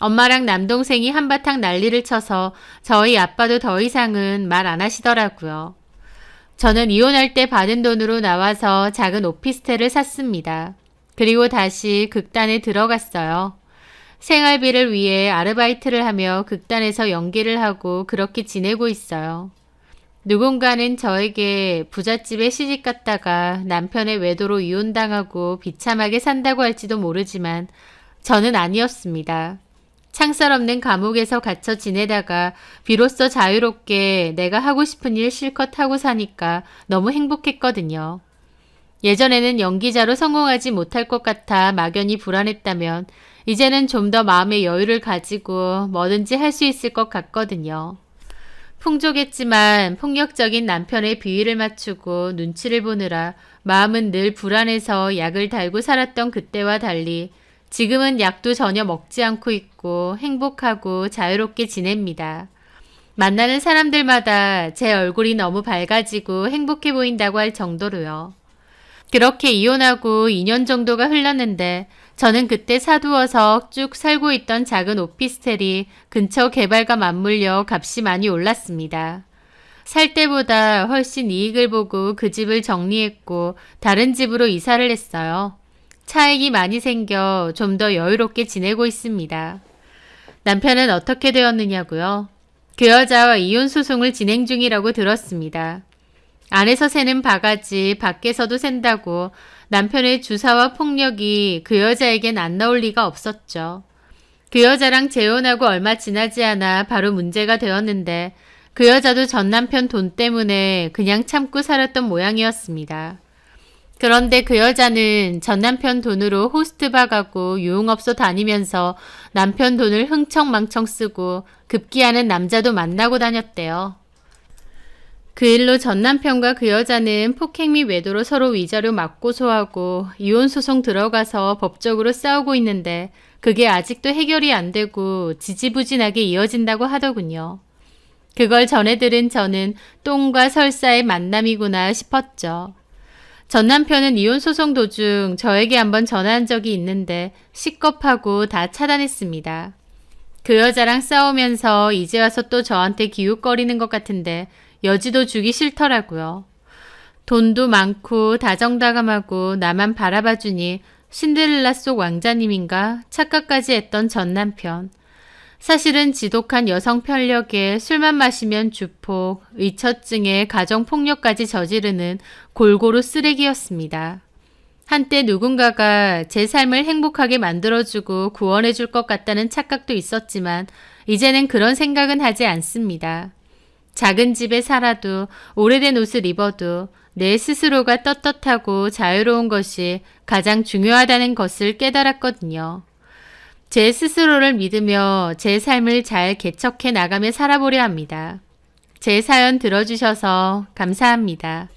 엄마랑 남동생이 한바탕 난리를 쳐서 저희 아빠도 더 이상은 말 안 하시더라고요. 저는 이혼할 때 받은 돈으로 나와서 작은 오피스텔을 샀습니다. 그리고 다시 극단에 들어갔어요. 생활비를 위해 아르바이트를 하며 극단에서 연기를 하고 그렇게 지내고 있어요. 누군가는 저에게 부잣집에 시집갔다가 남편의 외도로 이혼당하고 비참하게 산다고 할지도 모르지만 저는 아니었습니다. 창살 없는 감옥에서 갇혀 지내다가 비로소 자유롭게 내가 하고 싶은 일 실컷 하고 사니까 너무 행복했거든요. 예전에는 연기자로 성공하지 못할 것 같아 막연히 불안했다면 이제는 좀 더 마음의 여유를 가지고 뭐든지 할 수 있을 것 같거든요. 풍족했지만 폭력적인 남편의 비위를 맞추고 눈치를 보느라 마음은 늘 불안해서 약을 달고 살았던 그때와 달리 지금은 약도 전혀 먹지 않고 있고 행복하고 자유롭게 지냅니다. 만나는 사람들마다 제 얼굴이 너무 밝아지고 행복해 보인다고 할 정도로요. 그렇게 이혼하고 2년 정도가 흘렀는데 저는 그때 사두어서 쭉 살고 있던 작은 오피스텔이 근처 개발과 맞물려 값이 많이 올랐습니다. 살 때보다 훨씬 이익을 보고 그 집을 정리했고 다른 집으로 이사를 했어요. 차익이 많이 생겨 좀 더 여유롭게 지내고 있습니다. 남편은 어떻게 되었느냐고요? 그 여자와 이혼 소송을 진행 중이라고 들었습니다. 안에서 새는 바가지 밖에서도 샌다고 남편의 주사와 폭력이 그 여자에겐 안 나올 리가 없었죠. 그 여자랑 재혼하고 얼마 지나지 않아 바로 문제가 되었는데 그 여자도 전 남편 돈 때문에 그냥 참고 살았던 모양이었습니다. 그런데 그 여자는 전 남편 돈으로 호스트바 가고 유흥업소 다니면서 남편 돈을 흥청망청 쓰고 급기야는 남자도 만나고 다녔대요. 그 일로 전 남편과 그 여자는 폭행 및 외도로 서로 위자료 맞고소하고 이혼 소송 들어가서 법적으로 싸우고 있는데 그게 아직도 해결이 안 되고 지지부진하게 이어진다고 하더군요. 그걸 전해 들은 저는 똥과 설사의 만남이구나 싶었죠. 전 남편은 이혼 소송 도중 저에게 한번 전화한 적이 있는데 식겁하고 다 차단했습니다. 그 여자랑 싸우면서 이제 와서 또 저한테 기웃거리는 것 같은데 여지도 주기 싫더라고요. 돈도 많고 다정다감하고 나만 바라봐주니 신데렐라 속 왕자님인가 착각까지 했던 전 남편. 사실은 지독한 여성 편력에 술만 마시면 주폭, 의처증에 가정폭력까지 저지르는 골고루 쓰레기였습니다. 한때 누군가가 제 삶을 행복하게 만들어주고 구원해줄 것 같다는 착각도 있었지만 이제는 그런 생각은 하지 않습니다. 작은 집에 살아도 오래된 옷을 입어도 내 스스로가 떳떳하고 자유로운 것이 가장 중요하다는 것을 깨달았거든요. 제 스스로를 믿으며 제 삶을 잘 개척해 나가며 살아보려 합니다. 제 사연 들어주셔서 감사합니다.